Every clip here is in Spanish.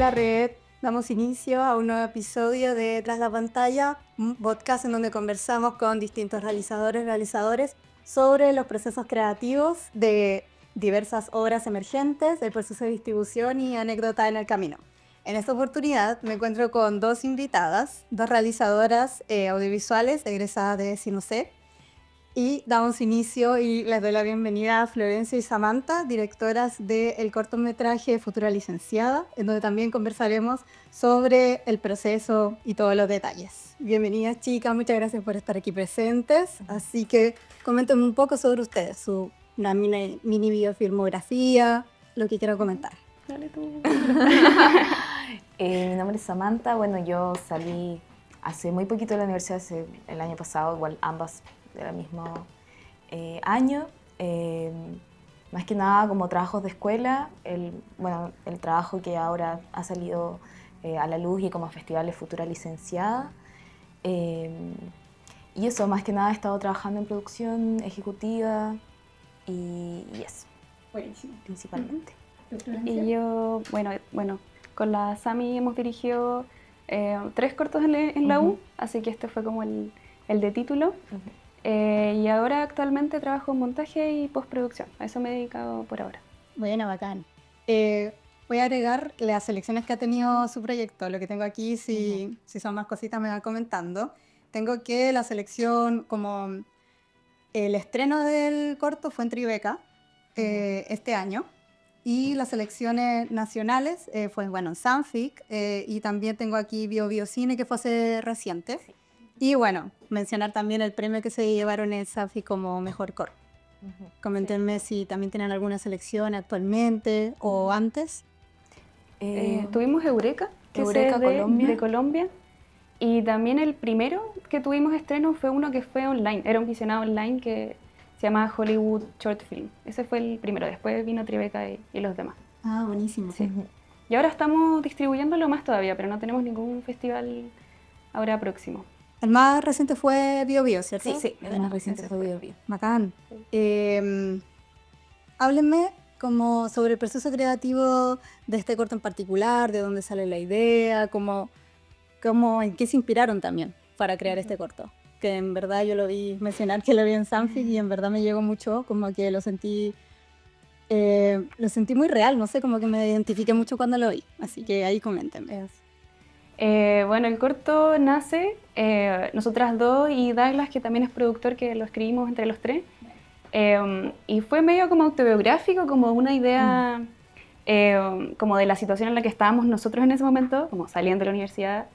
Hola Red, damos inicio a un nuevo episodio de Tras la Pantalla, un podcast en donde conversamos con distintos realizadores sobre los procesos creativos de diversas obras emergentes, el proceso de distribución y anécdotas en el camino. En esta oportunidad me encuentro con dos invitadas, dos realizadoras audiovisuales egresadas de Sinocé. Y damos inicio y les doy la bienvenida a Florencia y Samantha, directoras del cortometraje Futura Licenciada, en donde también conversaremos sobre el proceso y todos los detalles. Bienvenidas chicas, muchas gracias por estar aquí presentes. Así que coméntenme un poco sobre ustedes, una mini biofilmografía, lo que quieran comentar. Dale tú. Mi nombre es Samantha, bueno, yo salí hace muy poquito de la universidad, el año pasado, igual ambas del mismo año, más que nada como trabajos de escuela, el trabajo que ahora ha salido a la luz y como festivales Futura Licenciada, y eso, más que nada he estado trabajando en producción ejecutiva y eso. Buenísimo. Principalmente. Y yo, bueno, con la Sami hemos dirigido 3 cortos en la U, así que este fue como el de título. Y ahora actualmente trabajo en montaje y postproducción. A eso me he dedicado por ahora. Bueno, bacán. Voy a agregar las selecciones que ha tenido su proyecto. Lo que tengo aquí, si son más cositas me van comentando. Tengo que la selección, como el estreno del corto fue en Tribeca este año. Y las selecciones nacionales fue, en Sanfic. Y también tengo aquí Biocine, que fue hace reciente. Sí. Y bueno, mencionar también el premio que se llevaron en Sanfic como Mejor Corto. Coméntenme si también tienen alguna selección actualmente o antes. Tuvimos Eureka, que es de Colombia. Y también el primero que tuvimos estreno fue uno que fue online. Era un visionado online que se llama Hollywood Short Film. Ese fue el primero. Después vino Tribeca y los demás. Ah, buenísimo. Sí. Y ahora estamos distribuyéndolo más todavía, pero no tenemos ningún festival ahora próximo. El más reciente fue Bio, ¿cierto? Sí, el más reciente fue Bio. Bacán. Háblenme como sobre el proceso creativo de este corto en particular, de dónde sale la idea, en qué se inspiraron también para crear este corto. Que en verdad yo lo vi mencionar que lo vi en Sanfic y en verdad me llegó mucho, como que lo sentí muy real, no sé, como que me identifiqué mucho cuando lo vi. Así que ahí coméntenme. Bueno, el corto nace, nosotras dos y Douglas, que también es productor, que lo escribimos entre los tres. Y fue medio como autobiográfico, como una idea como de la situación en la que estábamos nosotros en ese momento, como saliendo de la universidad,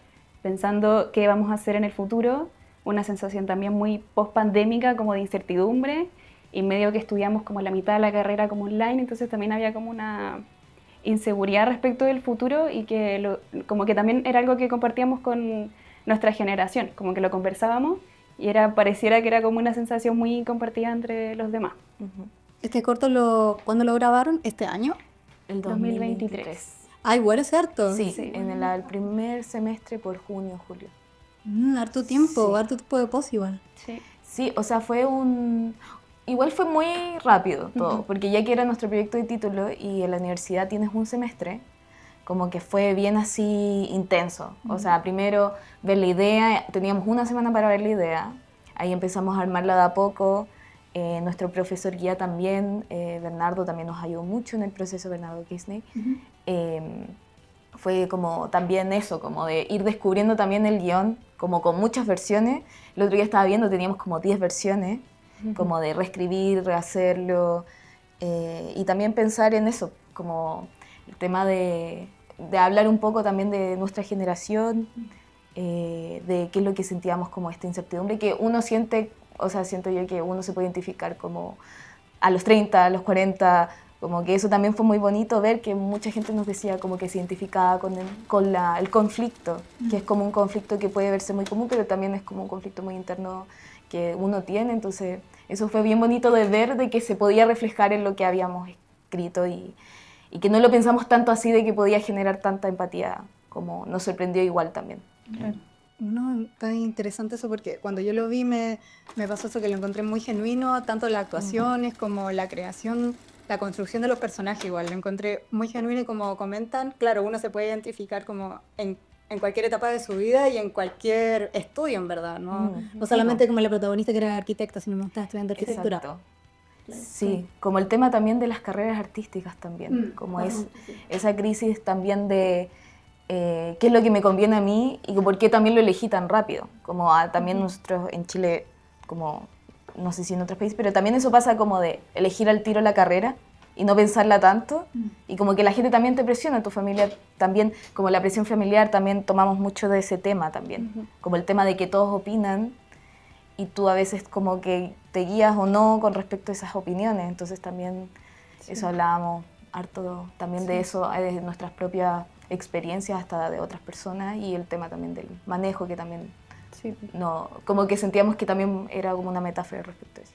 pensando qué vamos a hacer en el futuro, una sensación también muy post-pandémica, como de incertidumbre, y medio que estudiamos como la mitad de la carrera como online, entonces también había como una inseguridad respecto del futuro y que como que también era algo que compartíamos con nuestra generación, como que lo conversábamos y pareciera que era como una sensación muy compartida entre los demás. ¿Este corto ¿cuándo lo grabaron? ¿Este año? El 2023. Ay, bueno, es cierto. Sí, en el primer semestre por junio, julio. Harto tiempo, harto tiempo de pos igual. Sí, o sea, igual fue muy rápido todo, porque ya que era nuestro proyecto de título y en la universidad tienes un semestre, como que fue bien así intenso. O sea, primero ver la idea, teníamos una semana para ver la idea, ahí empezamos a armarla de a poco. Nuestro profesor guía también, Bernardo, también nos ayudó mucho en el proceso, Bernardo Kisney. Fue como también eso, como de ir descubriendo también el guión, como con muchas versiones. El otro día estaba viendo, teníamos como 10 versiones, como de reescribir, rehacerlo, y también pensar en eso, como el tema de hablar un poco también de nuestra generación, de qué es lo que sentíamos como esta incertidumbre, que uno siente, o sea, siento yo que uno se puede identificar como a los 30, a los 40, como que eso también fue muy bonito ver que mucha gente nos decía como que se identificaba con el conflicto, que es como un conflicto que puede verse muy común, pero también es como un conflicto muy interno que uno tiene, entonces eso fue bien bonito de ver, de que se podía reflejar en lo que habíamos escrito y que no lo pensamos tanto así, de que podía generar tanta empatía, como nos sorprendió igual también. Claro. No, está interesante eso porque cuando yo lo vi me pasó eso, que lo encontré muy genuino, tanto las actuaciones como la creación la construcción de los personajes igual, lo encontré muy genuino y como comentan, claro, uno se puede identificar como en cualquier etapa de su vida y en cualquier estudio, en verdad, ¿no? No solamente como la protagonista que era arquitecta, sino que estaba estudiando arquitectura. Exacto. Sí, como el tema también de las carreras artísticas también, como es esa crisis también de qué es lo que me conviene a mí y por qué también lo elegí tan rápido, como también nosotros en Chile, como no sé si en otros países, pero también eso pasa como de elegir al tiro la carrera y no pensarla tanto, y como que la gente también te presiona, tu familia también, como la presión familiar, también tomamos mucho de ese tema también, como el tema de que todos opinan, y tú a veces como que te guías o no con respecto a esas opiniones, entonces también eso hablábamos harto también de eso, de nuestras propias experiencias hasta de otras personas, y el tema también del manejo que también no, como que sentíamos que también era como una metáfora respecto a eso.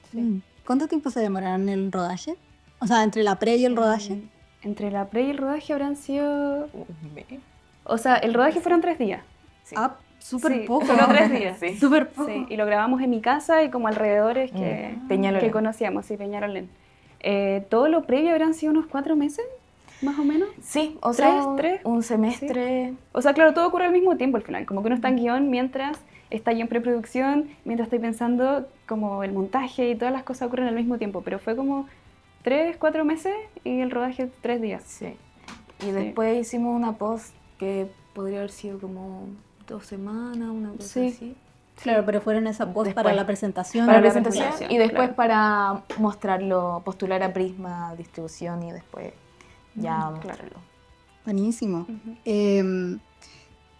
¿Cuánto tiempo se demoraron en el rodaje? O sea, entre la pre y el rodaje. Entre la pre y el rodaje habrán sido... O sea, el rodaje fueron 3 días. Sí. Ah, súper poco. Solo 3 días. Sí. Súper poco. Sí, y lo grabamos en mi casa y como alrededores que Peñalolén. conocíamos, sí, Peñalolén. Todo lo previo habrán sido unos 4 meses, más o menos. Sí, o sea, ¿Tres? un semestre. Sí. O sea, claro, todo ocurre al mismo tiempo al final. Como que uno está en guión mientras está yo en preproducción, mientras estoy pensando como el montaje y todas las cosas ocurren al mismo tiempo. Pero fue como 3, 4 meses y el rodaje 3 días. Sí. Y después hicimos una post que podría haber sido como 2 semanas, una cosa así. Claro, pero fueron esa post Después, para la presentación. Para la la presentación presentación, y después claro. para mostrarlo, postular a Prisma, distribución y después ya mostrarlo. Buenísimo.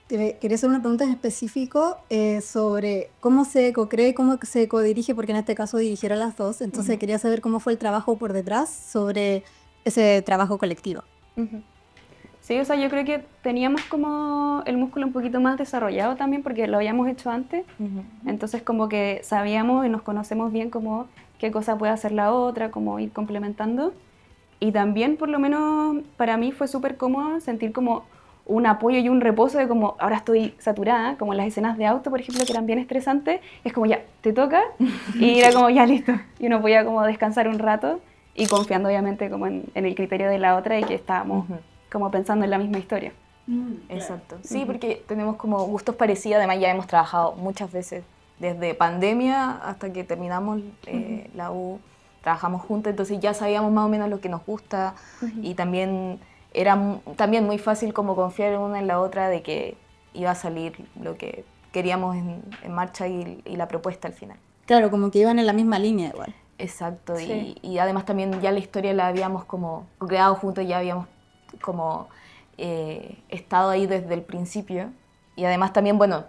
Quería hacer una pregunta en específico sobre cómo se co-crea y cómo se co-dirige, porque en este caso dirigieron las dos, entonces quería saber cómo fue el trabajo por detrás sobre ese trabajo colectivo. Sí, o sea, yo creo que teníamos como el músculo un poquito más desarrollado también porque lo habíamos hecho antes, entonces como que sabíamos y nos conocemos bien como qué cosa puede hacer la otra, cómo ir complementando, y también por lo menos para mí fue súper cómodo sentir como un apoyo y un reposo de como ahora estoy saturada, como las escenas de auto, por ejemplo, que eran bien estresantes, es como ya, te toca, y era como ya listo, y uno podía como descansar un rato y confiando obviamente como en el criterio de la otra y que estábamos como pensando en la misma historia. Exacto. Sí, porque tenemos como gustos parecidos, además ya hemos trabajado muchas veces, desde pandemia hasta que terminamos la U, trabajamos juntos, entonces ya sabíamos más o menos lo que nos gusta y también era también muy fácil como confiar una en la otra de que iba a salir lo que queríamos en marcha y la propuesta al final. Claro, como que iban en la misma línea igual. Exacto, Sí. y además también ya la historia la habíamos como creado juntos, ya habíamos como estado ahí desde el principio, y además también, bueno,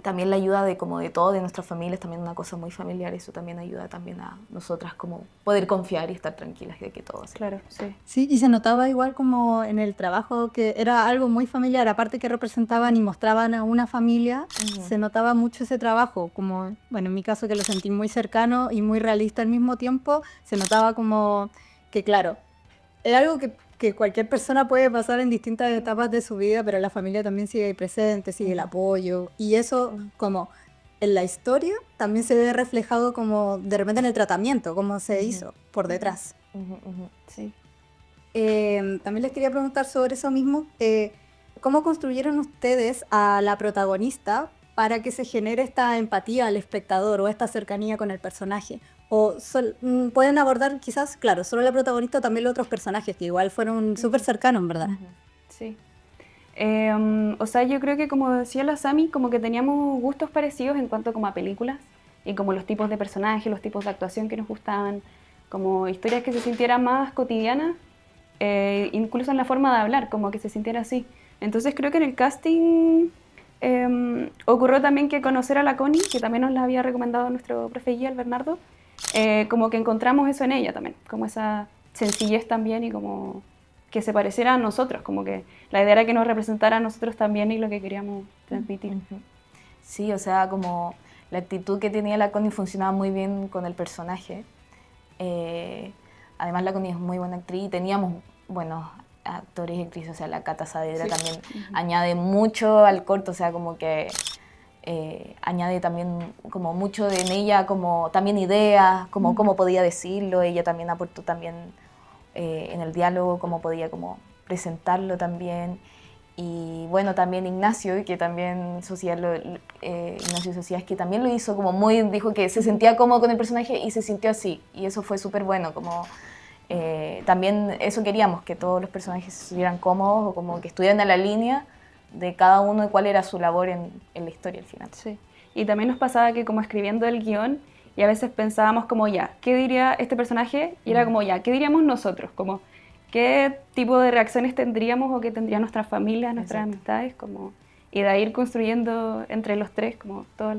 también la ayuda de como de todo, de nuestras familias, también una cosa muy familiar, eso también ayuda también a nosotras como poder confiar y estar tranquilas de que todo va a ser. Claro, sí. Sí, y se notaba igual como en el trabajo que era algo muy familiar, aparte que representaban y mostraban a una familia, se notaba mucho ese trabajo, como, bueno, en mi caso que lo sentí muy cercano y muy realista al mismo tiempo, se notaba como que, claro, es algo que cualquier persona puede pasar en distintas etapas de su vida, pero la familia también sigue ahí presente, sigue el apoyo, y eso como en la historia también se ve reflejado como de repente en el tratamiento, cómo se hizo por detrás. Sí. También les quería preguntar sobre eso mismo, ¿cómo construyeron ustedes a la protagonista para que se genere esta empatía al espectador o esta cercanía con el personaje? O pueden abordar quizás, claro, solo la protagonista o también los otros personajes, que igual fueron súper cercanos, ¿verdad? Sí. O sea, yo creo que como decía la Sami, como que teníamos gustos parecidos en cuanto como a películas y como los tipos de personajes, los tipos de actuación que nos gustaban, como historias que se sintieran más cotidianas, incluso en la forma de hablar, como que se sintiera así. Entonces creo que en el casting ocurrió también que conocer a la Connie, que también nos la había recomendado nuestro profe guía, el Bernardo, como que encontramos eso en ella también, como esa sencillez también y como que se pareciera a nosotros, como que la idea era que nos representara a nosotros también y lo que queríamos transmitir. Sí, o sea, como la actitud que tenía la Connie funcionaba muy bien con el personaje. Además la Connie es muy buena actriz y teníamos buenos actores y actrices, o sea, la Cata Saavedra también añade mucho al corto, o sea, como que añade también como mucho en ella, como también ideas, como cómo podía decirlo, ella también aportó también en el diálogo, cómo podía como presentarlo también. Y bueno, también Ignacio, que también Ignacio Socias, que también lo hizo como muy, dijo que se sentía cómodo con el personaje y se sintió así, y eso fue súper bueno, como también eso queríamos, que todos los personajes se sintieran cómodos o como que estuvieran a la línea de cada uno y cuál era su labor en la historia al final. Sí, y también nos pasaba que como escribiendo el guión, y a veces pensábamos como ya, ¿qué diría este personaje? Y era como ya, ¿qué diríamos nosotros? Como, ¿qué tipo de reacciones tendríamos o qué tendrían nuestras familias, nuestras amistades? Como, y de ahí ir construyendo entre los tres como todos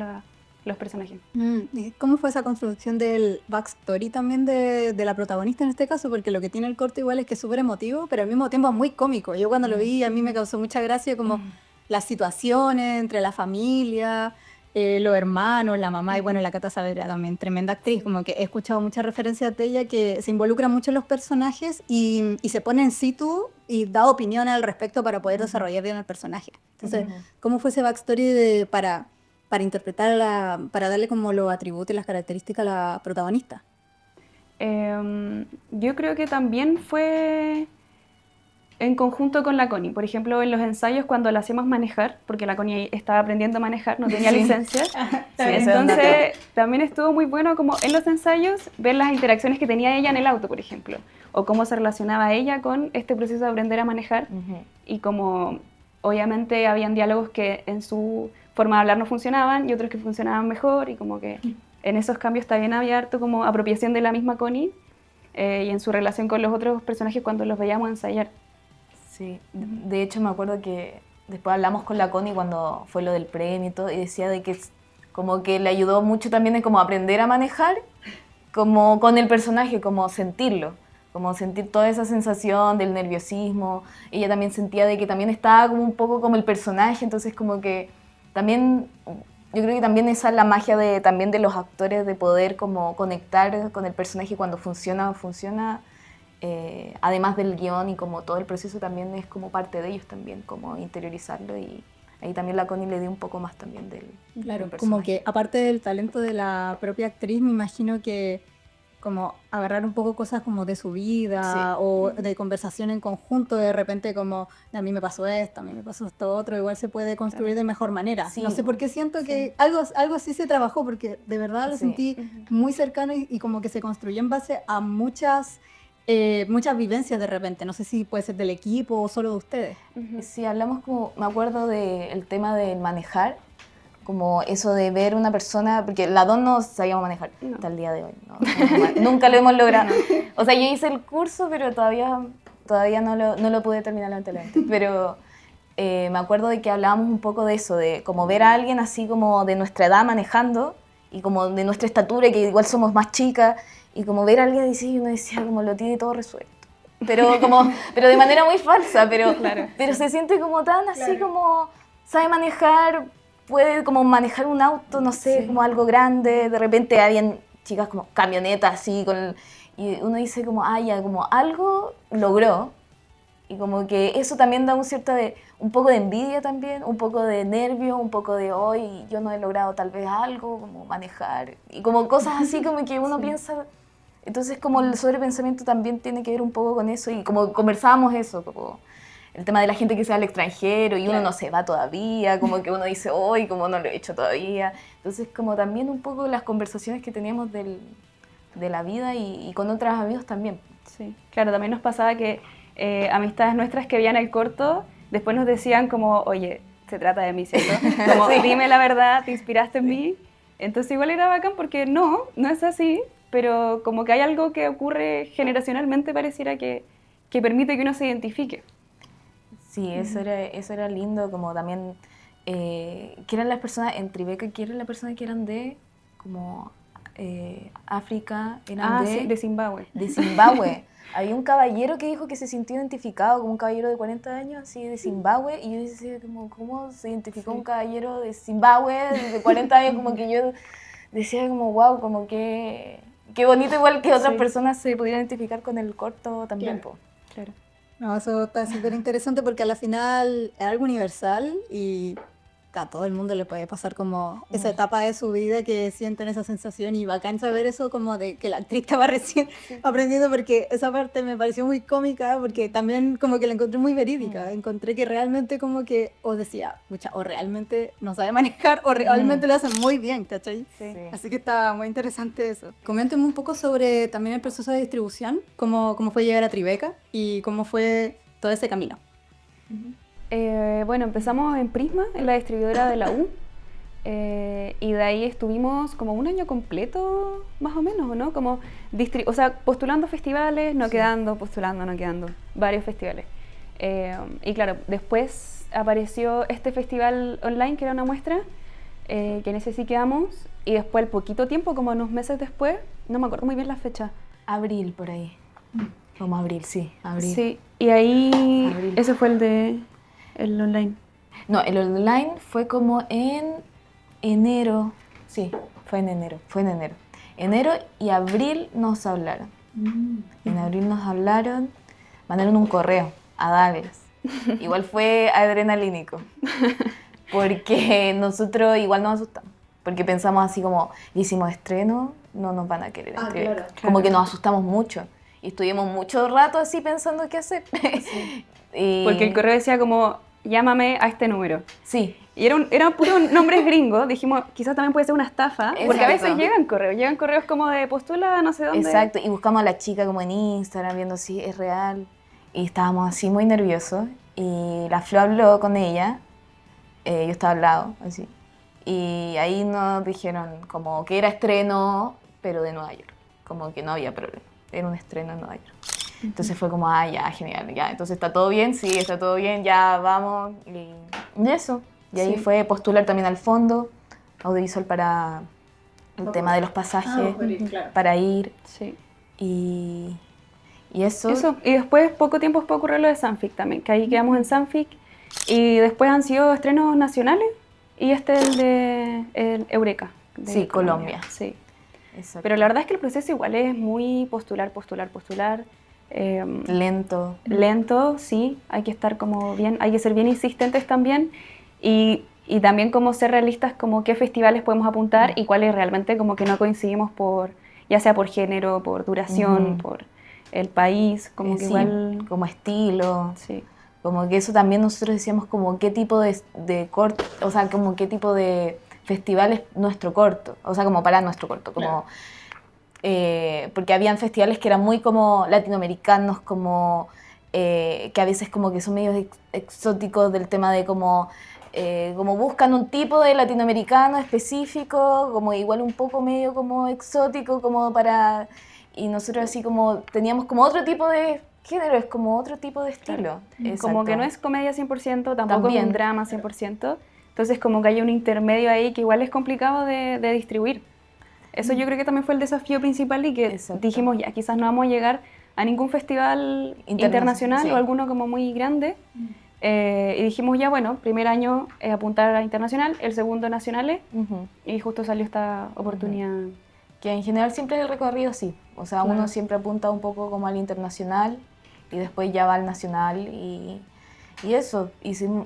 los personajes. ¿Y cómo fue esa construcción del backstory también de la protagonista en este caso? Porque lo que tiene el corto igual es que es súper emotivo, pero al mismo tiempo es muy cómico. Yo cuando lo vi a mí me causó mucha gracia como las situaciones entre la familia, los hermanos, la mamá y bueno, la Cata Saavedra también, tremenda actriz. Como que he escuchado muchas referencias de ella que se involucra mucho en los personajes y se pone en situ y da opiniones al respecto para poder desarrollar bien el personaje. Entonces, ¿cómo fue ese backstory para interpretar, para darle como los atributos y las características a la protagonista? Yo creo que también fue en conjunto con la Connie. Por ejemplo, en los ensayos cuando la hacemos manejar, porque la Connie estaba aprendiendo a manejar, no tenía licencia. Entonces, también estuvo muy bueno como en los ensayos ver las interacciones que tenía ella en el auto, por ejemplo, o cómo se relacionaba ella con este proceso de aprender a manejar. Y como obviamente habían diálogos que en su forma de hablar no funcionaban y otros que funcionaban mejor, y como que en esos cambios también había harto como apropiación de la misma Connie y en su relación con los otros personajes cuando los veíamos ensayar. Sí, de hecho me acuerdo que después hablamos con la Connie cuando fue lo del premio y todo, y decía de que como que le ayudó mucho también de como aprender a manejar como con el personaje, como sentirlo, como sentir toda esa sensación del nerviosismo. Ella también sentía de que también estaba como un poco como el personaje, entonces como que también, yo creo que también esa es la magia también de los actores, de poder como conectar con el personaje cuando funciona, además del guión y como todo el proceso también es como parte de ellos también, como interiorizarlo, y ahí también la Connie le dio un poco más también del personaje. Como que aparte del talento de la propia actriz, me imagino que como agarrar un poco cosas como de su vida o de conversación en conjunto, de repente como a mí me pasó esto, a mí me pasó esto otro, igual se puede construir de mejor manera. No sé por qué siento que algo así se trabajó, porque de verdad lo sentí muy cercano y como que se construyó en base a muchas vivencias de repente. No sé si puede ser del equipo o solo de ustedes. Sí, hablamos como, me acuerdo del tema de manejar, como eso de ver una persona, porque las dos no sabíamos manejar hasta el día de hoy, nunca lo hemos logrado. O sea, yo hice el curso, pero todavía no lo pude terminar lamentablemente. Pero me acuerdo de que hablábamos un poco de eso, de como ver a alguien así como de nuestra edad manejando y como de nuestra estatura, que igual somos más chicas, y como ver a alguien así, y uno decía como lo tiene todo resuelto. Pero de manera muy falsa, pero se siente como tan así como sabe manejar, puede como manejar un auto, no sé, como algo grande. De repente habían chicas como camionetas así, y uno dice como, ya, como algo logró. Y como que eso también da un poco de envidia también, un poco de nervio, un poco de hoy yo no he logrado tal vez algo, como manejar. Y como cosas así como que uno piensa. Entonces como el sobrepensamiento también tiene que ver un poco con eso, y como conversábamos eso, como el tema de la gente que se va al extranjero y uno no se va todavía, como que uno dice, hoy como no lo he hecho todavía. Entonces como también un poco las conversaciones que teníamos de la vida y con otros amigos también. Sí, claro, también nos pasaba que amistades nuestras que veían el corto después nos decían como, oye, se trata de mí, ¿cierto? Como, dime la verdad, te inspiraste en mí. Entonces igual era bacán porque no es así, pero como que hay algo que ocurre generacionalmente, pareciera que permite que uno se identifique. Sí, eso era lindo, como también, que eran las personas en Tribeca, que eran las personas que eran de, como, África, eran de Zimbabue. De Zimbabue. Había un caballero que dijo que se sintió identificado como un caballero de 40 años, así, de Zimbabue, y yo decía, como, ¿cómo se identificó un caballero de Zimbabue de 40 años? Como que yo decía, como, wow, como que qué bonito igual que otras personas se pudieran identificar con el corto también. Claro. No, eso está súper interesante porque a la final es algo universal y a todo el mundo le puede pasar como esa etapa de su vida que sienten esa sensación y bacán saber eso como de que la actriz estaba recién aprendiendo, porque esa parte me pareció muy cómica porque también como que la encontré muy verídica, encontré que realmente como que o decía, pucha, o realmente no sabe manejar o realmente lo hacen muy bien, ¿cachai? Sí. Así que está muy interesante eso. Coménteme un poco sobre también el proceso de distribución, cómo fue llegar a Tribeca y cómo fue todo ese camino. Bueno, empezamos en Prisma, en la distribuidora de la U, y de ahí estuvimos como un año completo, más o menos, ¿no? Como o sea, postulando festivales, no quedando, postulando, no quedando, varios festivales. Y claro, después apareció este festival online, que era una muestra, que en ese sí quedamos, y después, al poquito tiempo, como unos meses después, no me acuerdo muy bien la fecha. Abril, por ahí. Como abril, sí, abril. Sí, y ahí, Abril. ese fue el online. No, el online fue como en enero. Sí, fue en enero. Enero y abril nos hablaron. En abril nos hablaron, mandaron un correo a Douglas. Igual fue adrenalínico. Porque nosotros igual nos asustamos. Porque pensamos así como, hicimos estreno, no nos van a querer entregar. Claro. Como que nos asustamos mucho. Y estuvimos mucho rato así pensando qué hacer. Y... Porque el correo decía como, llámame a este número. Sí. Y eran puros nombres gringos. Dijimos, quizás también puede ser una estafa. Exacto. Porque a veces llegan correos como de postula no sé dónde. Exacto, y buscamos a la chica como en Instagram, viendo si es real. Y estábamos así muy nerviosos. Y la Flo habló con ella, yo estaba al lado, así. Y ahí nos dijeron como que era estreno, pero de Nueva York. Como que no había problema, era un estreno en Nueva York. Entonces fue como, ya, genial, ya. Entonces, ¿está todo bien? Sí, está todo bien, ya vamos. Y eso. Y ahí fue postular también al fondo audiovisual para el tema de los pasajes, para ir. Sí. Y eso. Eso. Y después, poco tiempo después ocurrió lo de Sanfic también, que ahí quedamos en Sanfic. Y después han sido estrenos nacionales. Y este es el de el Eureka. De Sí, Colombia. Sí. Exacto. Pero la verdad es que el proceso igual es muy postular. Lento. Lento, sí, hay que estar como bien, hay que ser bien insistentes también y también como ser realistas como qué festivales podemos apuntar y cuáles realmente como que no coincidimos ya sea por género, por duración, por el país, como que sí, igual... como estilo. Sí. Como que eso también nosotros decíamos como qué tipo de corto, o sea, como qué tipo de festival es nuestro corto, o sea, como para nuestro corto, como... Claro. Porque habían festivales que eran muy como latinoamericanos, como que a veces como que son medio exóticos del tema de como buscan un tipo de latinoamericano específico, como igual un poco medio como exótico, como para... Y nosotros así como teníamos como otro tipo de género, es como otro tipo de estilo. Claro. Como que no es comedia 100%, tampoco También. es un drama 100%, entonces como que hay un intermedio ahí que igual es complicado de distribuir. Eso yo creo que también fue el desafío principal y que Exacto. dijimos ya, quizás no vamos a llegar a ningún festival internacional sí. o alguno como muy grande. Y dijimos ya, bueno, primer año apuntar a internacional, el segundo nacionales, y justo salió esta oportunidad. Que en general siempre es el recorrido, sí. O sea, Claro. uno siempre apunta un poco como al internacional y después ya va al nacional y eso.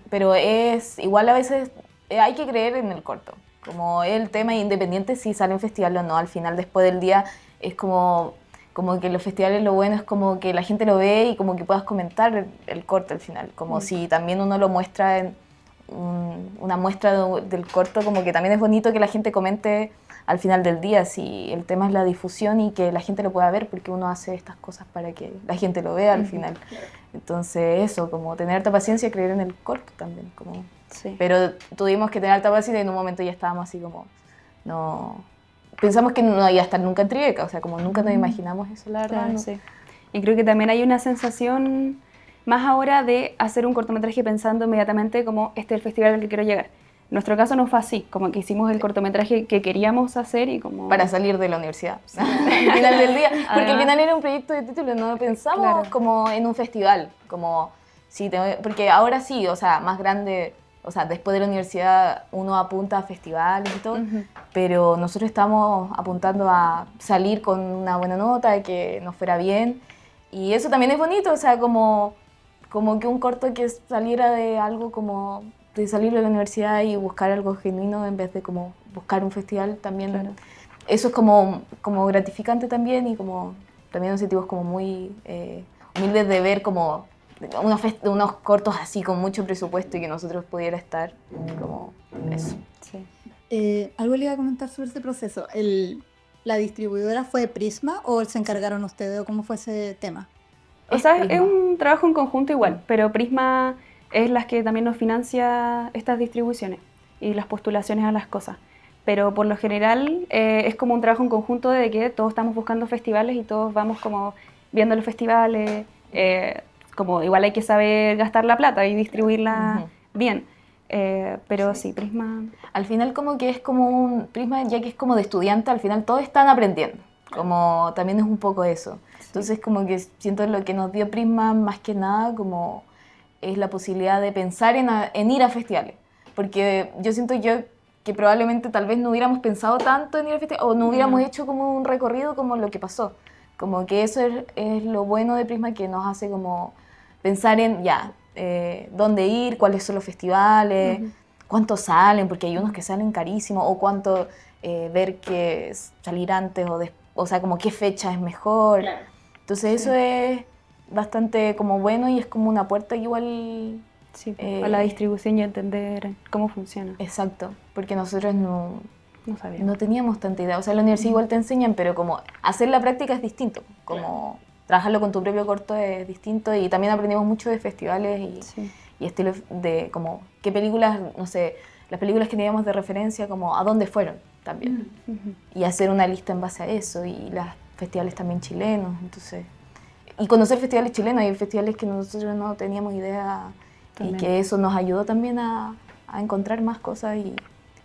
Pero es igual a veces hay que creer en el corto. Como el tema independiente, si sale un festival o no, al final, después del día, es como que los festivales lo bueno es como que la gente lo ve y como que puedas comentar el corto al final. Como si también uno lo muestra en una muestra del corto, como que también es bonito que la gente comente al final del día, si el tema es la difusión y que la gente lo pueda ver, porque uno hace estas cosas para que la gente lo vea al final. Entonces eso, como tener harta paciencia y creer en el corto también, como... Sí. Pero tuvimos que tener alta paciencia y en un momento ya estábamos así como, no, pensamos que no iba a estar nunca en Tribeca, o sea, como nunca nos imaginamos eso, la verdad. Claro, ¿no? sí. Y creo que también hay una sensación más ahora de hacer un cortometraje pensando inmediatamente como este es el festival al que quiero llegar. En nuestro caso no fue así, como que hicimos el cortometraje que queríamos hacer y como... Para salir de la universidad, o sea, al final del día, porque al final era un proyecto de título, no pensamos Claro. como en un festival, como, sí, porque ahora sí, o sea, más grande... O sea, después de la universidad uno apunta a festivales y todo, pero nosotros estamos apuntando a salir con una buena nota, que nos fuera bien. Y eso también es bonito, o sea, como que un corto que saliera de algo como de salir de la universidad y buscar algo genuino en vez de como buscar un festival también. Claro. Eso es como gratificante también y como también nos sentimos como muy humildes de ver como unos cortos así con mucho presupuesto y que nosotros pudiera estar como eso. Sí. Algo le iba a comentar sobre ese proceso. ¿La distribuidora fue Prisma o se encargaron ustedes o cómo fue ese tema? O sea, es Prisma. un trabajo en conjunto igual, pero Prisma es la que también nos financia estas distribuciones y las postulaciones a las cosas. Pero por lo general es como un trabajo en conjunto de que todos estamos buscando festivales y todos vamos como viendo los festivales. Como igual hay que saber gastar la plata y distribuirla bien. Pero sí, Prisma... Al final como que es como un Prisma, ya que es como de estudiante, al final todos están aprendiendo. Como también es un poco eso. Entonces como que siento lo que nos dio Prisma más que nada como es la posibilidad de pensar en ir a festivales. Porque yo siento que probablemente tal vez no hubiéramos pensado tanto en ir a festivales o no hubiéramos hecho como un recorrido como lo que pasó. Como que eso es lo bueno de Prisma, que nos hace como pensar en dónde ir, cuáles son los festivales, cuántos salen, porque hay unos que salen carísimos, o cuánto ver que salir antes o sea, como qué fecha es mejor. Claro. Entonces eso es bastante como bueno y es como una puerta que igual... Sí, a la distribución y entender cómo funciona. Exacto, porque nosotros no sabíamos. No teníamos tanta idea. O sea, en la universidad igual te enseñan, pero como hacer la práctica es distinto. Como trabajarlo con tu propio corto es distinto y también aprendimos mucho de festivales y estilos de como qué películas, no sé, las películas que teníamos de referencia, como a dónde fueron también. Y hacer una lista en base a eso y los festivales también chilenos, entonces... Y conocer festivales chilenos y festivales que nosotros no teníamos idea también. Y que eso nos ayudó también a encontrar más cosas y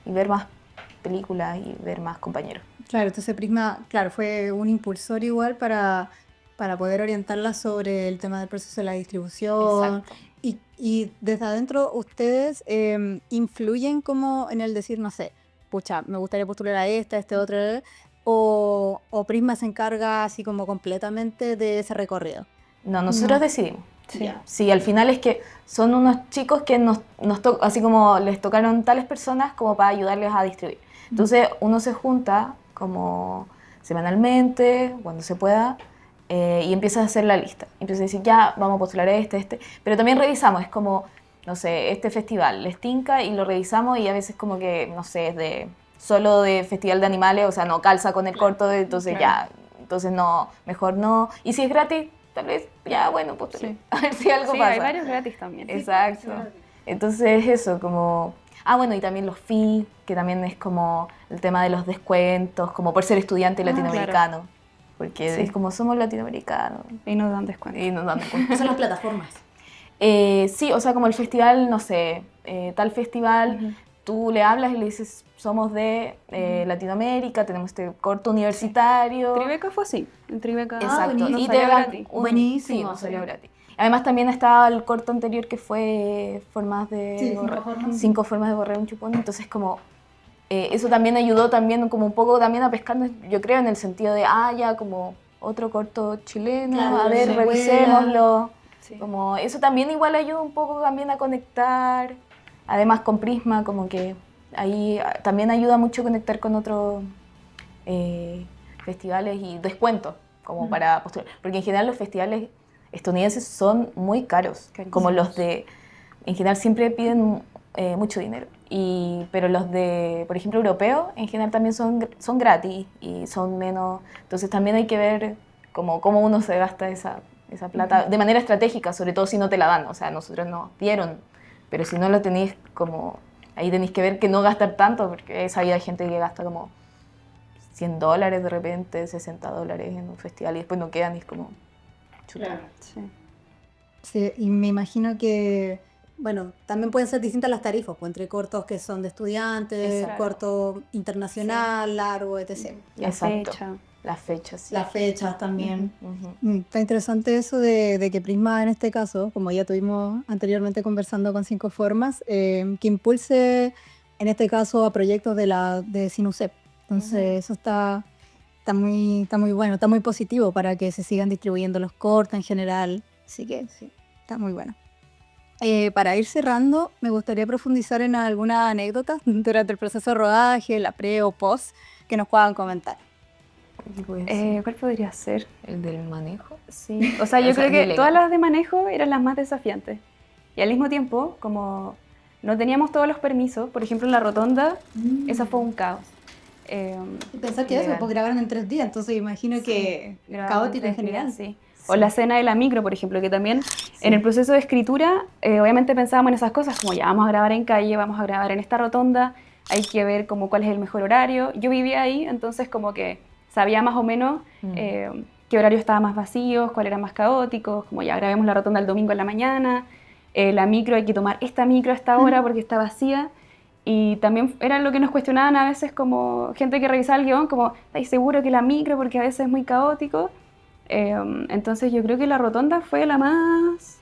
ver más películas y ver más compañeros. Claro, entonces Prisma, claro, fue un impulsor igual para poder orientarla sobre el tema del proceso de la distribución. Exacto. Y desde adentro, ¿ustedes influyen como en el decir, no sé, pucha, me gustaría postular a este otro, o Prisma se encarga así como completamente de ese recorrido? No, nosotros decidimos. Sí. Sí, al final es que son unos chicos que así como les tocaron tales personas como para ayudarles a distribuir. Entonces uno se junta como semanalmente, cuando se pueda, y empieza a hacer la lista. Empieza a decir, ya, vamos a postular este. Pero también revisamos, es como, no sé, este festival les tinca y lo revisamos y a veces como que, no sé, es solo de festival de animales, o sea, no calza con el corto, entonces entonces no, mejor no. Y si es gratis, tal vez, ya, bueno, pues a ver si algo pasa. Sí, hay varios gratis también. Exacto. Entonces eso, como... bueno, y también los fees, que también es como el tema de los descuentos, como por ser estudiante latinoamericano. Claro. Porque es como somos latinoamericanos. Y nos dan descuento. Y nos dan descuento. ¿Qué son las plataformas? Sí, o sea, como el festival, no sé, tal festival, tú le hablas y le dices, somos de Latinoamérica, tenemos este corto universitario. Tribeca fue así. En Tribeca Exacto. nos Y salió te dan gratis. Buenísimo. Sí, nos salió gratis. Además también estaba el corto anterior que fue formas de borrar, 5 formas de borrar un chupón, entonces como eso también ayudó también como un poco también a pescarnos, yo creo, en el sentido de, ya como otro corto chileno, claro, a ver, sí, revisémoslo. Sí. Como eso también igual ayuda un poco también a conectar, además con Prisma, como que ahí también ayuda mucho a conectar con otros festivales y descuentos, como para postular, porque en general los festivales estadounidenses son muy caros, como los de, en general siempre piden mucho dinero, pero los de, por ejemplo, europeos, en general también son gratis y son menos, entonces también hay que ver cómo uno se gasta esa plata de manera estratégica, sobre todo si no te la dan, o sea, nosotros nos dieron, pero si no lo tenéis como, ahí tenéis que ver que no gastar tanto, porque hay gente que gasta como $100 de repente, $60 en un festival y después no quedan y es como... Claro. Sí. Sí, y me imagino que, bueno, también pueden ser distintas las tarifas, pues, entre cortos que son de estudiantes, Exacto. corto internacional, largo, etc. Exacto. Fecha. Las fechas, sí. Las fechas también. Ujú. Está interesante eso de que Prisma en este caso, como ya tuvimos anteriormente conversando con 5 formas, que impulse en este caso a proyectos de Sinusep. Entonces eso está muy bueno, está muy positivo para que se sigan distribuyendo los cortos en general. Así que sí, está muy bueno. Para ir cerrando, me gustaría profundizar en alguna anécdota durante el proceso de rodaje, la pre o post, que nos puedan comentar. ¿Cuál podría ser? ¿El del manejo? Sí, o sea, yo O sea, creo que ilegal. todas las de manejo eran las más desafiantes. Y al mismo tiempo, como no teníamos todos los permisos, por ejemplo, en la rotonda, esa fue un caos. Pensar que Legal. eso, pues grabaron en 3 días, entonces imagino que Grabamos caótico en 3 días, general. sí. O la escena de la micro, por ejemplo, que también en el proceso de escritura, obviamente pensábamos en esas cosas, como ya vamos a grabar en calle, vamos a grabar en esta rotonda, hay que ver como cuál es el mejor horario. Yo vivía ahí, entonces como que sabía más o menos qué horario estaba más vacío, cuál era más caótico, como ya grabemos la rotonda el domingo en la mañana, la micro hay que tomar esta micro a esta hora porque está vacía. Y también era lo que nos cuestionaban a veces como gente que revisaba el guión, como, ¿estáis seguro que la micro? Porque a veces es muy caótico. Entonces yo creo que la rotonda fue la más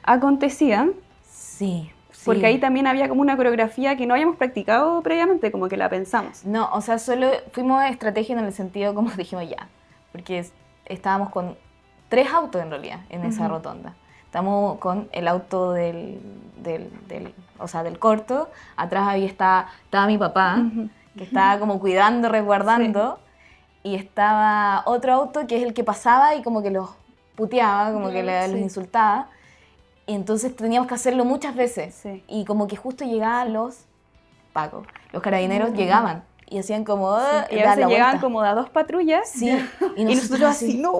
acontecida, Sí. porque ahí también había como una coreografía que no habíamos practicado previamente, como que la pensamos. No, o sea, solo fuimos estrategia en el sentido como dijimos ya, porque estábamos con 3 autos en realidad en esa rotonda. Estamos con el auto del corto, atrás ahí estaba mi papá, que estaba como cuidando, resguardando, y estaba otro auto que es el que pasaba y como que los puteaba, como que los insultaba, y entonces teníamos que hacerlo muchas veces, Sí. y como que justo llegaban los pacos, los carabineros llegaban, y hacían como, Y a dar veces la llegaban vuelta. como de a 2 patrullas. Sí, Y nosotros así, no,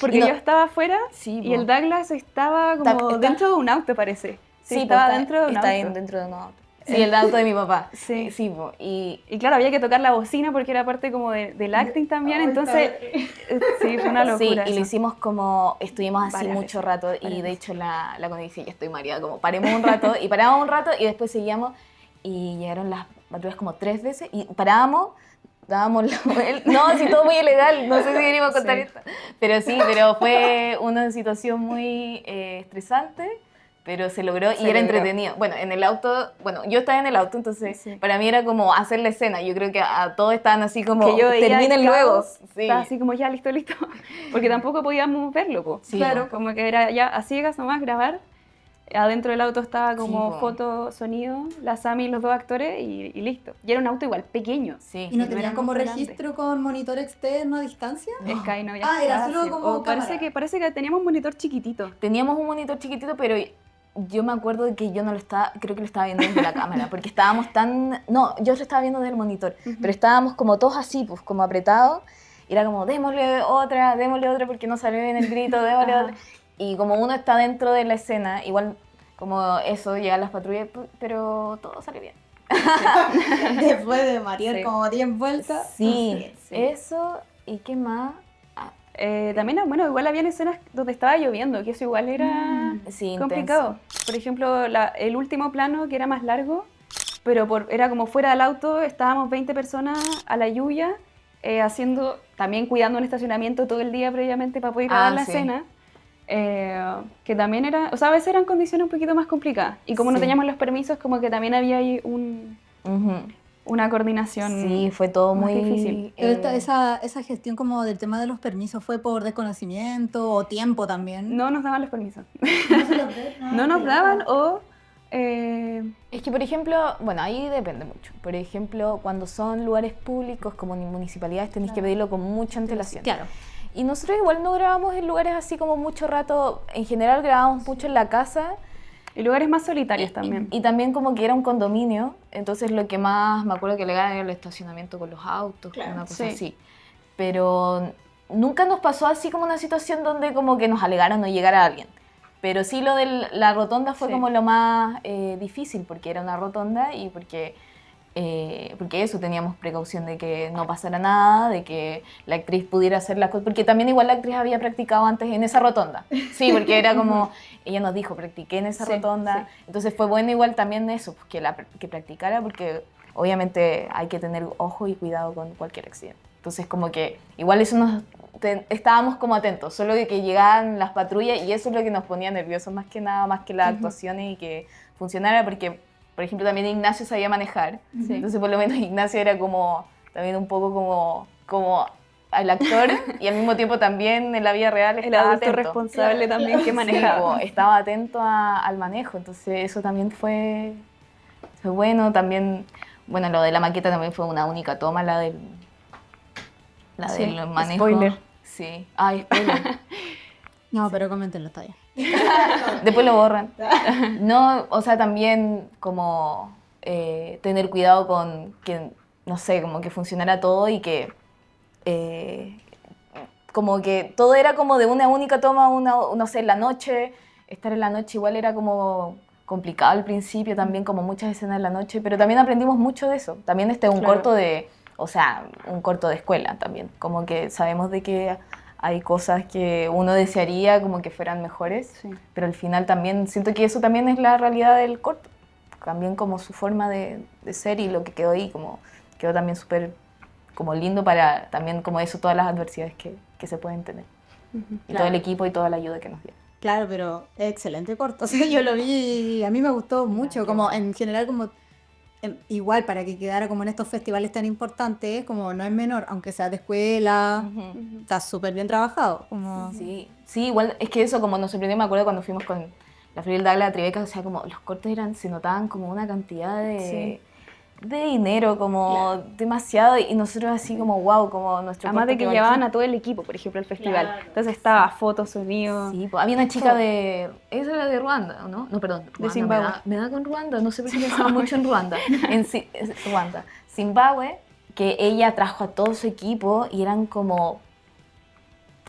porque y no- yo estaba afuera Sí, y po. el Douglas estaba como Está- dentro de un auto, parece. Sí, Sí, estaba pues, dentro de un está auto. dentro de un auto. Sí, el auto de mi papá. Sí. Sí, pues, y Y claro, había que tocar la bocina porque era parte como del acting también, entonces sí, fue una sí, locura y lo eso. hicimos como, estuvimos así Varias mucho veces, rato, y varias de veces. hecho la Connie dice, ya estoy mareada, como paremos un rato, y parábamos un rato, y después seguíamos, y llegaron las patrullas como 3 veces, y parábamos, dábamos la vuelta, no, sí, todo muy ilegal, no sé si queríamos contar Sí. esto, pero fue una situación muy estresante, pero se logró y Se era logró. entretenido. Bueno, en el auto, bueno, yo estaba en el auto, entonces Sí. para mí era como hacer la escena. Yo creo que a todos estaban así como, Que yo veía terminen el luego. caos, Sí. estaba así como ya, listo, listo, porque tampoco podíamos verlo, po. Sí, Claro, po. como que era ya a ciegas nomás grabar. Adentro del auto estaba como Sí, po. foto, sonido, la Sami y los 2 actores y listo. Y era un auto igual pequeño. Sí. ¿Y no no tenían era como muy grande. registro con monitor externo a distancia? Sky no había Ah, era solo espacio. como O parece cámara. que teníamos un monitor chiquitito. Teníamos un monitor chiquitito, pero yo me acuerdo de que yo no lo estaba, creo que lo estaba viendo desde la cámara, porque estábamos tan, no, yo lo estaba viendo desde el monitor, pero estábamos como todos así, pues como apretados, y era como, démosle otra porque no salió bien el grito, démosle Ajá. otra. Y como uno está dentro de la escena, igual como eso, llegan las patrullas, pero todo salió bien. Después de marear Sí. como 10 vueltas. Sí, sí. eso, ¿y qué más? También, bueno, igual había escenas donde estaba lloviendo, que eso igual era Sí, complicado. Por ejemplo, el último plano, que era más largo, pero era como fuera del auto, estábamos 20 personas a la lluvia, también cuidando un estacionamiento todo el día previamente para poder grabar la sí. escena. Que también era, o sea, a veces eran condiciones un poquito más complicadas. Y como no Sí. teníamos los permisos, como que también había ahí Ujú. una coordinación. Sí, fue todo más muy difícil. Pero esa gestión como del tema de los permisos fue por desconocimiento o tiempo también. No nos daban los permisos. No se los ve, No nos daban o... Es que, por ejemplo, bueno, ahí depende mucho. Por ejemplo, cuando son lugares públicos como municipalidades, tenéis que pedirlo con mucha antelación. Claro. Y nosotros igual no grabamos en lugares así como mucho rato. En general grabamos mucho en la casa. y lugares más solitarios también. Y también como que era un condominio. Entonces lo que más me acuerdo que le ganan era el estacionamiento con los autos, Claro, una cosa sí. así. Pero nunca nos pasó así como una situación donde como que nos alegaran o llegara alguien. Pero sí lo de la rotonda fue Sí. como lo más difícil, porque era una rotonda y porque eso, teníamos precaución de que no pasara nada, de que la actriz pudiera hacer las cosas, porque también igual la actriz había practicado antes en esa rotonda. Sí, porque era como, ella nos dijo, practiqué en esa Sí, rotonda. sí. Entonces fue bueno igual también eso, pues, que practicara, porque obviamente hay que tener ojo y cuidado con cualquier accidente. Entonces como que igual eso estábamos como atentos, solo de que llegaban las patrullas y eso es lo que nos ponía nerviosos más que nada, más que las actuaciones y que funcionara, porque por ejemplo también Ignacio sabía manejar, Sí. entonces por lo menos Ignacio era como también un poco como al actor y al mismo tiempo también en la vida real El estaba adulto atento. responsable también que Sí, manejaba. estaba atento al manejo, entonces eso también fue bueno. También, bueno, lo de la maqueta también fue una única toma, la del Sí, manejo. spoiler. Sí, ay, spoiler. No, pero coméntenlo, está bien. Después lo borran. No, o sea, también como tener cuidado con que, no sé, como que funcionara todo y que como que todo era como de una única toma, no sé, en la noche. Estar en la noche igual era como complicado al principio, también como muchas escenas en la noche, pero también aprendimos mucho de eso. También un Claro. corto o sea, un corto de escuela también, como que sabemos de que hay cosas que uno desearía como que fueran mejores, Sí. pero al final también siento que eso también es la realidad del corto, también como su forma de ser y lo que quedó ahí, como quedó también súper como lindo para también como eso, todas las adversidades que se pueden tener. Y todo el equipo y toda la ayuda que nos dio. Claro, pero es excelente corto. O sea, yo lo vi y a mí me gustó mucho, como bueno. en general, como igual para que quedara como en estos festivales tan importantes, como no es menor, aunque sea de escuela, está súper bien trabajado. Como... Sí, sí, igual es que eso como nos sorprendió, me acuerdo cuando fuimos con la Friel Dagla, la Tribeca, o sea, como los cortes se notaban como una cantidad de dinero, como demasiado, y nosotros así como wow, como nuestro Además corto de que quedó llevaban aquí. a todo el equipo, por ejemplo, al festival. Entonces estaba fotos, sonido. Sí, pues, había una chica esa era de Ruanda, ¿no? No, perdón, Ruanda, Zimbabue. me da con Ruanda, no sé por qué pensaba mucho en Ruanda. Ruanda. Zimbabue, que ella trajo a todo su equipo y eran como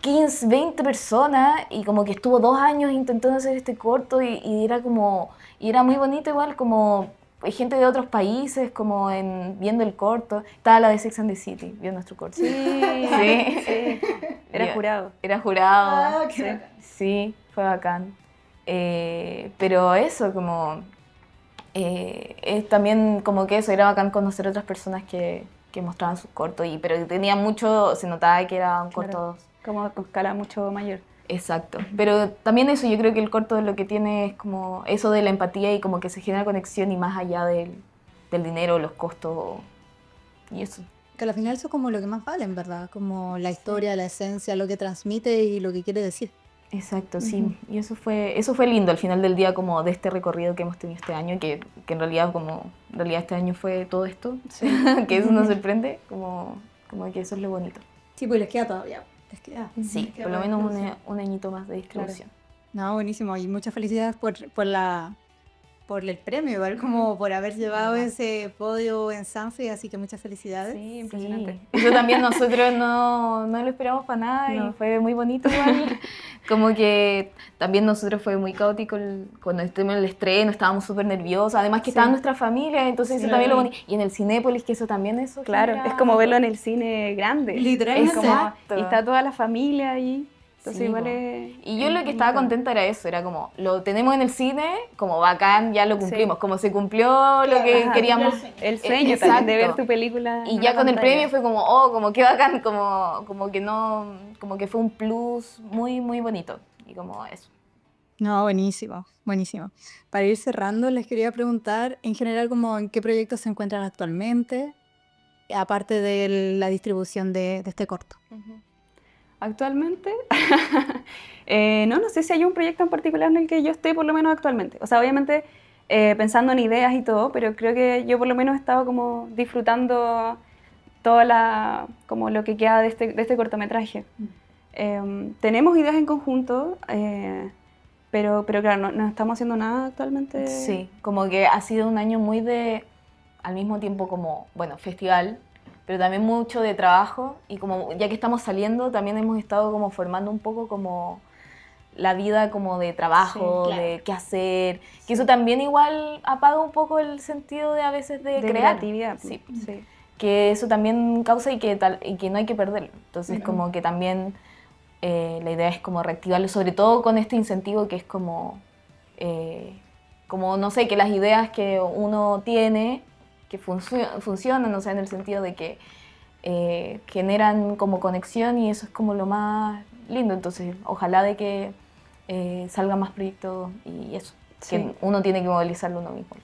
15, 20 personas y como que estuvo 2 años intentando hacer este corto y era como, y era muy bonito igual, como gente de otros países, como viendo el corto. Estaba la de Sex and the City, vio nuestro corto. Sí, sí. Era jurado. Era jurado. qué bacán. Sí, fue bacán. Pero eso, como, es también como que eso, era bacán conocer otras personas que mostraban sus cortos, pero tenía mucho, se notaba que eran cortos. Como con escala mucho mayor. Exacto, pero también eso, yo creo que el corto lo que tiene es como eso de la empatía y como que se genera conexión y más allá del dinero, los costos y eso. Que al final eso es como lo que más vale, en verdad, como la historia, la esencia, lo que transmite y lo que quiere decir. Exacto, sí, y eso fue lindo al final del día como de este recorrido que hemos tenido este año, que en realidad este año fue todo esto, que eso nos sorprende, como que eso es lo bonito. Sí, pues les queda todavía. Sí, les queda por lo para menos distribución. un añito más de distribución. No, buenísimo. Y muchas felicidades por el premio, igual como por haber llevado ese podio en Sanfe, así que muchas felicidades. Sí, impresionante. Sí. Eso también nosotros no lo esperamos para nada y fue muy bonito igual. Como que también nosotros fue muy caótico cuando estuvimos en el estreno, estábamos súper nerviosos, además que estaba nuestra familia, entonces eso también lo bonito. Y en el Cinépolis, que eso también eso Claro, genera... es como verlo en el cine grande. Literalmente. Es como, Exacto. y está toda la familia ahí. Entonces Sí, igual po. es... Y yo lo que estaba contenta era eso, era como, lo tenemos en el cine, como bacán, ya lo cumplimos, como se cumplió lo que queríamos. El sueño también de ver Exacto. tu película. Y en ya la con el pantalla. premio fue como, como qué bacán, como que no, como que fue un plus muy, muy bonito. Y como eso. No, buenísimo, buenísimo. Para ir cerrando, les quería preguntar en general como en qué proyectos se encuentran actualmente, aparte de la distribución de este corto. Actualmente, no sé si hay un proyecto en particular en el que yo esté por lo menos actualmente. O sea, obviamente pensando en ideas y todo, pero creo que yo por lo menos he estado como disfrutando como lo que queda de este cortometraje. Tenemos ideas en conjunto, pero claro, no estamos haciendo nada actualmente. Sí, como que ha sido un año muy al mismo tiempo como, bueno, festival, pero también mucho de trabajo y como ya que estamos saliendo también hemos estado como formando un poco como la vida como de trabajo, Sí, claro. de qué hacer, que eso también igual apaga un poco el sentido de a veces de crear. Creatividad. Sí. Sí. Que eso también causa y que no hay que perderlo. Entonces como que también la idea es como reactivarlo, sobre todo con este incentivo que es como no sé, que las ideas que uno tiene que funcionan, o sea, en el sentido de que generan como conexión y eso es como lo más lindo. Entonces, ojalá de que salgan más proyectos y eso, Sí. que uno tiene que movilizarlo uno mismo.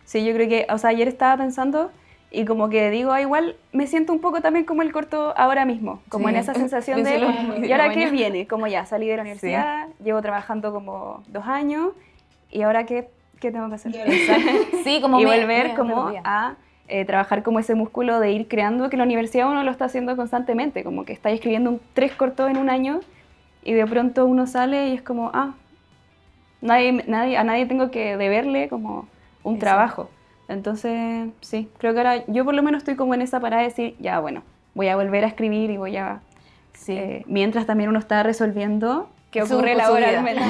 Sí, yo creo que, o sea, ayer estaba pensando Y como que digo, igual me siento un poco también como el corto ahora mismo, como Sí. en esa sensación Pensé de, lo mismo ¿y ahora esta qué mañana. viene? Como ya salí de la universidad, llevo trabajando como 2 años, ¿y ahora qué tengo que hacer? Sí, como Y me- volver me como perdía. a trabajar como ese músculo de ir creando, que la universidad uno lo está haciendo constantemente, como que está escribiendo 3 cortos en un año y de pronto uno sale y es como, a nadie tengo que deberle como un Exacto. trabajo. Entonces, sí, creo que ahora yo por lo menos estoy como en esa parada de decir, ya bueno, voy a volver a escribir y voy a... Sí. mientras también uno está resolviendo qué Su- ocurre su vida. laboralmente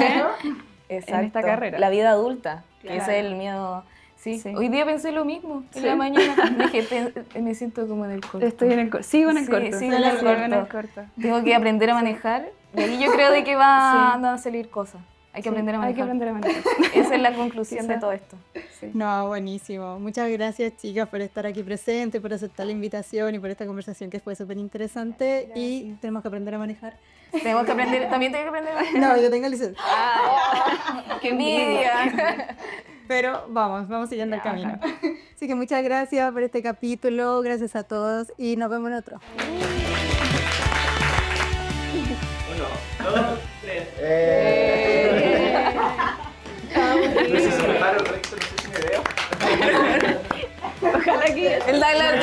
Exacto. en esta carrera. La vida adulta, que Claro. ese es el miedo. Sí. Sí. Hoy día pensé lo mismo. En Sí. la mañana dije, me siento como en el corto. Estoy en el sigo en el Sí, corto. sigo en el Sigo en el corto. corto. Tengo que aprender a manejar. Y ahí yo creo de que van a salir cosas. Hay que Sí, aprender a Hay que manejar. aprender a manejar. Esa es la conclusión de Quizá. todo esto. Sí. No, buenísimo. Muchas gracias, chicas, por estar aquí presentes, por aceptar la invitación y por esta conversación que fue súper interesante. Y tenemos que aprender a manejar. Tenemos que aprender, también tengo que aprender a manejar. No, yo tengo licencia. ¡Qué envidia! Pero vamos siguiendo el camino. Así que muchas gracias por este capítulo, gracias a todos y nos vemos en otro. 1, 2, 3. No sé si me paro recto, no sé si me veo. Ojalá que El Douglas